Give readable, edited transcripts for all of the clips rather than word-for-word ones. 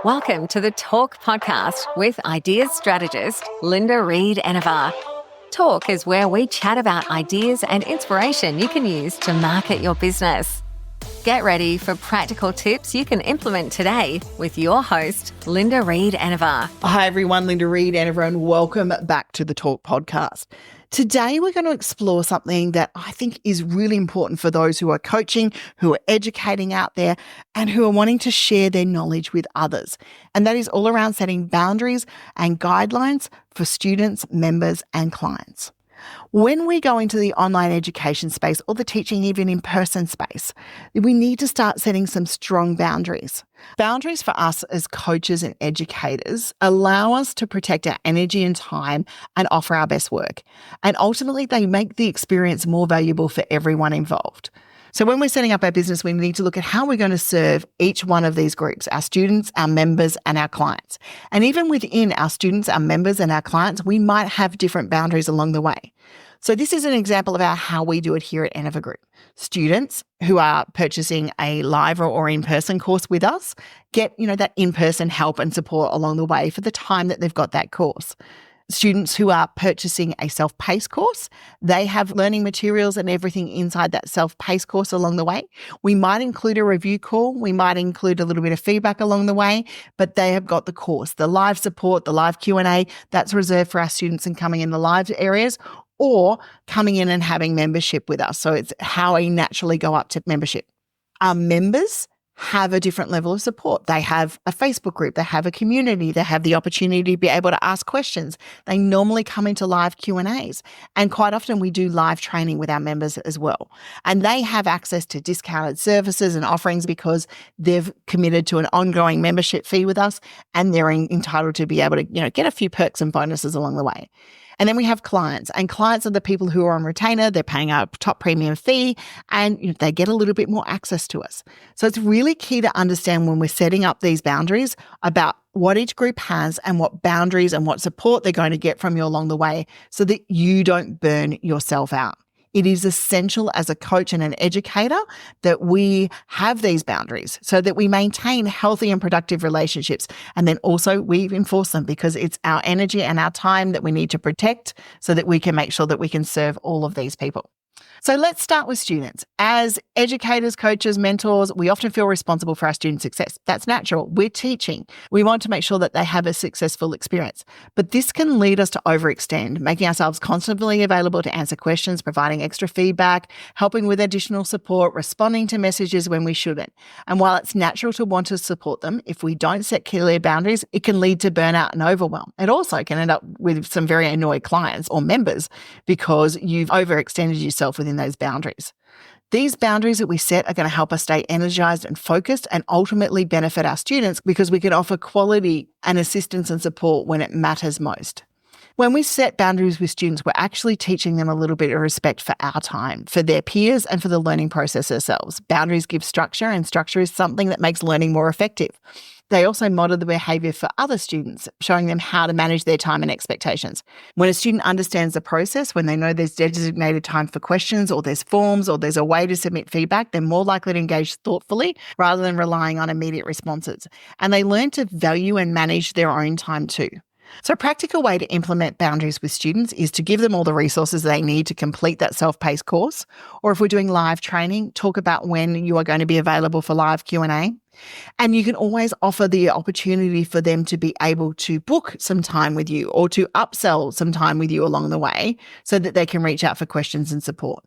Welcome to the Talk podcast with ideas strategist Linda Reed-Enever. Talk is where we chat about ideas and inspiration you can use to market your business. Get ready for practical tips you can implement today with your host, Linda Reed-Enever. Hi everyone, Linda Reed-Enever, and welcome back to the Talk podcast. Today, we're going to explore something that I think is really important for those who are coaching, who are educating out there, and who are wanting to share their knowledge with others. And that is all around setting boundaries and guidelines for students, members, and clients. When we go into the online education space or the teaching even in-person space, we need to start setting some strong boundaries. Boundaries for us as coaches and educators allow us to protect our energy and time and offer our best work. And ultimately, they make the experience more valuable for everyone involved. So when we're setting up our business, we need to look at how we're going to serve each one of these groups, our students, our members, and our clients. And even within our students, our members, and our clients, we might have different boundaries along the way. So this is an example of how we do it here at Reed-Enever Group. Students who are purchasing a live or in-person course with us get, that in-person help and support along the way for the time that they've got that course. Students who are purchasing a self-paced course, they have learning materials and everything inside that self-paced course along the way. We might include a review call. We might include a little bit of feedback along the way, but they have got the course, the live support, the live Q&A. That's reserved for our students and coming in the live areas or coming in and having membership with us. So it's how we naturally go up to membership. Our members have a different level of support. They have a Facebook group, they have a community, they have the opportunity to be able to ask questions. They normally come into live Q&As, and quite often we do live training with our members as well. And they have access to discounted services and offerings because they've committed to an ongoing membership fee with us, and they're entitled to be able to, get a few perks and bonuses along the way. And then we have clients, and clients are the people who are on retainer. They're paying our top premium fee, and they get a little bit more access to us. So it's really key to understand when we're setting up these boundaries about what each group has and what boundaries and what support they're going to get from you along the way so that you don't burn yourself out. It is essential as a coach and an educator that we have these boundaries so that we maintain healthy and productive relationships. And then also we enforce them because it's our energy and our time that we need to protect so that we can make sure that we can serve all of these people. So let's start with students. As educators, coaches, mentors, we often feel responsible for our student success. That's natural. We're teaching. We want to make sure that they have a successful experience. But this can lead us to overextend, making ourselves constantly available to answer questions, providing extra feedback, helping with additional support, responding to messages when we shouldn't. And while it's natural to want to support them, if we don't set clear boundaries, it can lead to burnout and overwhelm. It also can end up with some very annoyed clients or members because you've overextended yourself within those boundaries. These boundaries that we set are going to help us stay energized and focused and ultimately benefit our students because we can offer quality and assistance and support when it matters most. When we set boundaries with students, we're actually teaching them a little bit of respect for our time, for their peers, and for the learning process themselves. Boundaries give structure, and structure is something that makes learning more effective. They also model the behaviour for other students, showing them how to manage their time and expectations. When a student understands the process, when they know there's designated time for questions or there's forms or there's a way to submit feedback, they're more likely to engage thoughtfully rather than relying on immediate responses. And they learn to value and manage their own time too. So a practical way to implement boundaries with students is to give them all the resources they need to complete that self-paced course. Or if we're doing live training, talk about when you are going to be available for live Q&A. And you can always offer the opportunity for them to be able to book some time with you or to upsell some time with you along the way so that they can reach out for questions and support.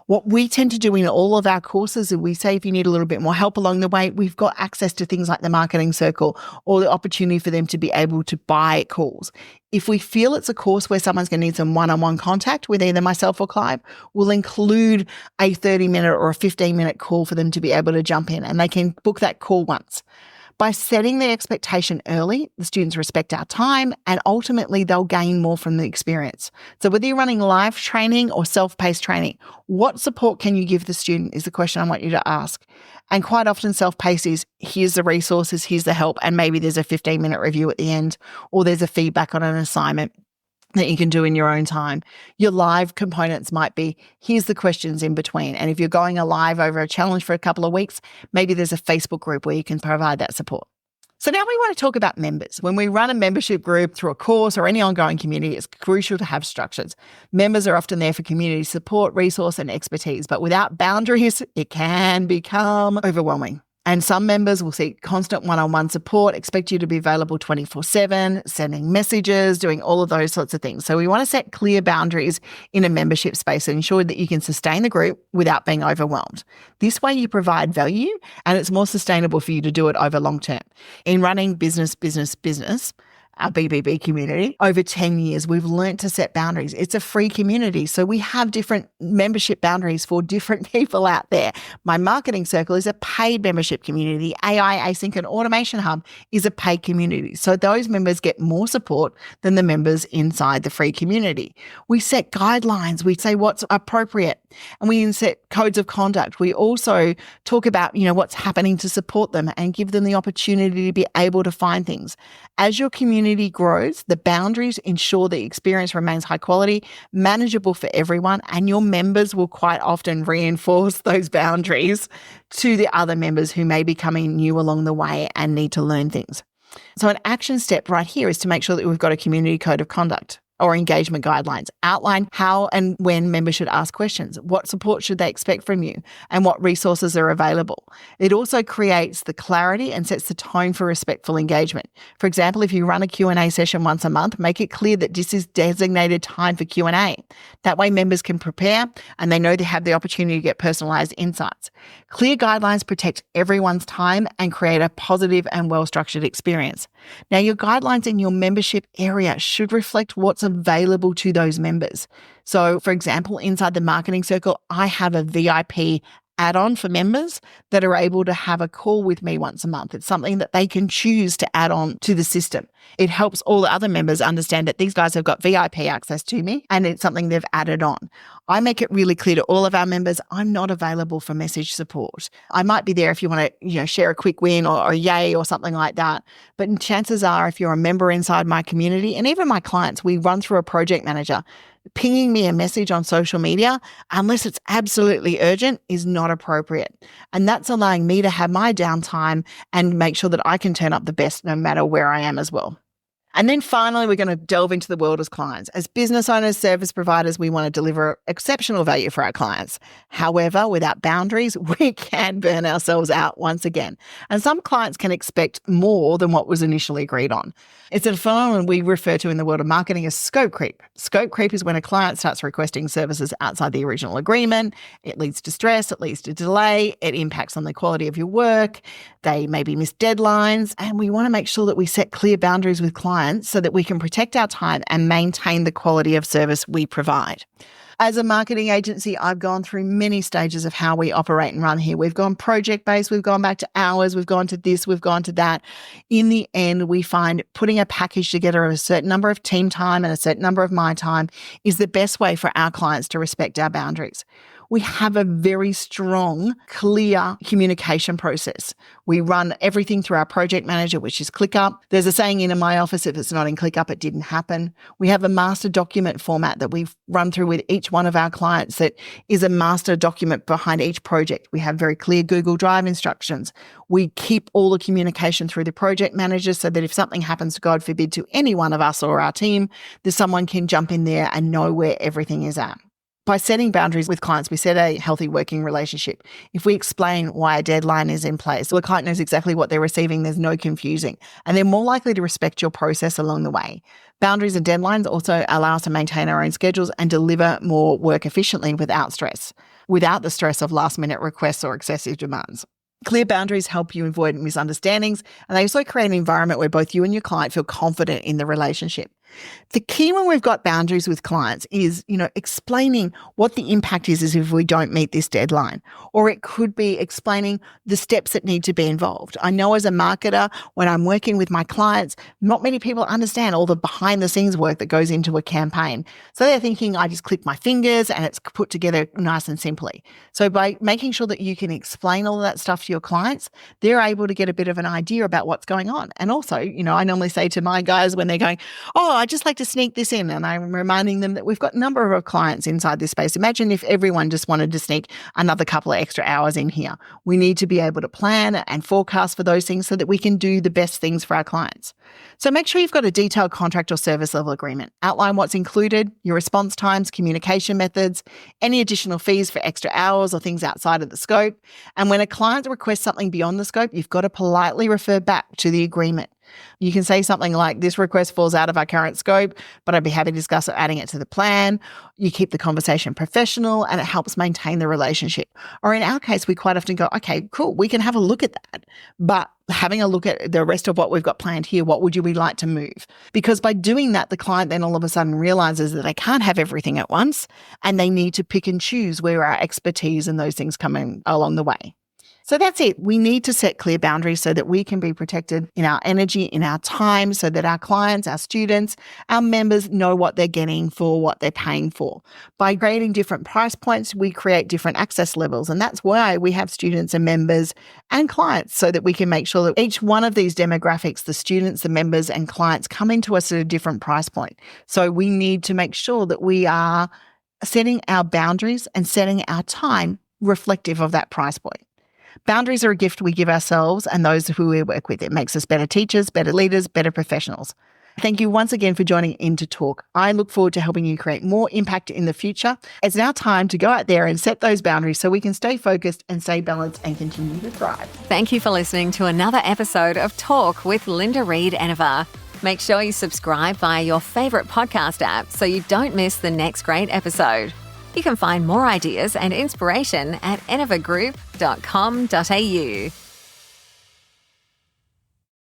What we tend to do in all of our courses is we say if you need a little bit more help along the way, we've got access to things like the marketing circle or the opportunity for them to be able to buy calls. If we feel it's a course where someone's going to need some one-on-one contact with either myself or Clive, we'll include a 30-minute or a 15-minute call for them to be able to jump in, and they can book that call once. By setting the expectation early, the students respect our time and ultimately they'll gain more from the experience. So whether you're running live training or self-paced training, what support can you give the student is the question I want you to ask. And quite often self-paced is here's the resources, here's the help, and maybe there's a 15-minute review at the end or there's a feedback on an assignment that you can do in your own time. Your live components might be, here's the questions in between. And if you're going live over a challenge for a couple of weeks, maybe there's a Facebook group where you can provide that support. So now we want to talk about members. When we run a membership group through a course or any ongoing community, it's crucial to have structures. Members are often there for community support, resource, and expertise, but without boundaries, it can become overwhelming. And some members will seek constant one-on-one support, expect you to be available 24/7, sending messages, doing all of those sorts of things. So we want to set clear boundaries in a membership space and ensure that you can sustain the group without being overwhelmed. This way you provide value and it's more sustainable for you to do it over long term. In running business, our BBB community, over 10 years, we've learned to set boundaries. It's a free community. So we have different membership boundaries for different people out there. My marketing circle is a paid membership community. AI Async and Automation Hub is a paid community. So those members get more support than the members inside the free community. We set guidelines. We say what's appropriate and we set codes of conduct. We also talk about, what's happening to support them and give them the opportunity to be able to find things. As your community grows, the boundaries ensure the experience remains high quality, manageable for everyone, and your members will quite often reinforce those boundaries to the other members who may be coming new along the way and need to learn things. So an action step right here is to make sure that we've got a community code of conduct or engagement guidelines. Outline how and when members should ask questions, what support should they expect from you, and what resources are available. It also creates the clarity and sets the tone for respectful engagement. For example, if you run a Q&A session once a month, make it clear that this is designated time for Q&A. That way members can prepare and they know they have the opportunity to get personalized insights. Clear guidelines protect everyone's time and create a positive and well-structured experience. Now, your guidelines in your membership area should reflect what's available to those members. So, for example, inside the marketing circle, I have a VIP add-on for members that are able to have a call with me once a month. It's something that they can choose to add on to the system. It helps all the other members understand that these guys have got VIP access to me and it's something they've added on. I make it really clear to all of our members, I'm not available for message support. I might be there if you want to, share a quick win or a yay or something like that. But chances are, if you're a member inside my community and even my clients, we run through a project manager. Pinging me a message on social media, unless it's absolutely urgent, is not appropriate. And that's allowing me to have my downtime and make sure that I can turn up the best no matter where I am as well. And then finally, we're going to delve into the world as clients. As business owners, service providers, we want to deliver exceptional value for our clients. However, without boundaries, we can burn ourselves out once again. And some clients can expect more than what was initially agreed on. It's a phenomenon we refer to in the world of marketing as scope creep. Scope creep is when a client starts requesting services outside the original agreement. It leads to stress, it leads to delay, it impacts on the quality of your work. They maybe miss deadlines. And we want to make sure that we set clear boundaries with clients so that we can protect our time and maintain the quality of service we provide. As a marketing agency, I've gone through many stages of how we operate and run here. We've gone project-based, we've gone back to hours, we've gone to this, we've gone to that. In the end, we find putting a package together of a certain number of team time and a certain number of my time is the best way for our clients to respect our boundaries. We have a very strong, clear communication process. We run everything through our project manager, which is ClickUp. There's a saying in my office, if it's not in ClickUp, it didn't happen. We have a master document format that we've run through with each one of our clients that is a master document behind each project. We have very clear Google Drive instructions. We keep all the communication through the project manager so that if something happens, God forbid, to any one of us or our team, that someone can jump in there and know where everything is at. By setting boundaries with clients, we set a healthy working relationship. If we explain why a deadline is in place, the client knows exactly what they're receiving, there's no confusing, and they're more likely to respect your process along the way. Boundaries and deadlines also allow us to maintain our own schedules and deliver more work efficiently without the stress of last-minute requests or excessive demands. Clear boundaries help you avoid misunderstandings, and they also create an environment where both you and your client feel confident in the relationship. The key when we've got boundaries with clients is, explaining what the impact is if we don't meet this deadline. Or it could be explaining the steps that need to be involved. I know as a marketer, when I'm working with my clients, not many people understand all the behind the scenes work that goes into a campaign. So they're thinking I just click my fingers and it's put together nice and simply. So by making sure that you can explain all of that stuff to your clients, they're able to get a bit of an idea about what's going on. And also, I normally say to my guys when they're going, oh, I'd just like to sneak this in. And I'm reminding them that we've got a number of clients inside this space. Imagine if everyone just wanted to sneak another couple of extra hours in here. We need to be able to plan and forecast for those things so that we can do the best things for our clients. So make sure you've got a detailed contract or service level agreement. Outline what's included, your response times, communication methods, any additional fees for extra hours or things outside of the scope. And when a client requests something beyond the scope, you've got to politely refer back to the agreement. You can say something like, this request falls out of our current scope, but I'd be happy to discuss adding it to the plan. You keep the conversation professional and it helps maintain the relationship. Or in our case, we quite often go, okay, cool, we can have a look at that. But having a look at the rest of what we've got planned here, what would you like to move? Because by doing that, the client then all of a sudden realizes that they can't have everything at once and they need to pick and choose where our expertise and those things come in along the way. So that's it. We need to set clear boundaries so that we can be protected in our energy, in our time, so that our clients, our students, our members know what they're getting for what they're paying for. By creating different price points, we create different access levels. And that's why we have students and members and clients so that we can make sure that each one of these demographics, the students, the members and clients, come into us at a different price point. So we need to make sure that we are setting our boundaries and setting our time reflective of that price point. Boundaries are a gift we give ourselves and those who we work with. It makes us better teachers, better leaders, better professionals. Thank you once again for joining in to talk. I look forward to helping you create more impact in the future. It's now time to go out there and set those boundaries so we can stay focused and stay balanced and continue to thrive. Thank you for listening to another episode of Talk with Linda Reed-Enever. Make sure you subscribe via your favourite podcast app so you don't miss the next great episode. You can find more ideas and inspiration at enevergroup.com.au.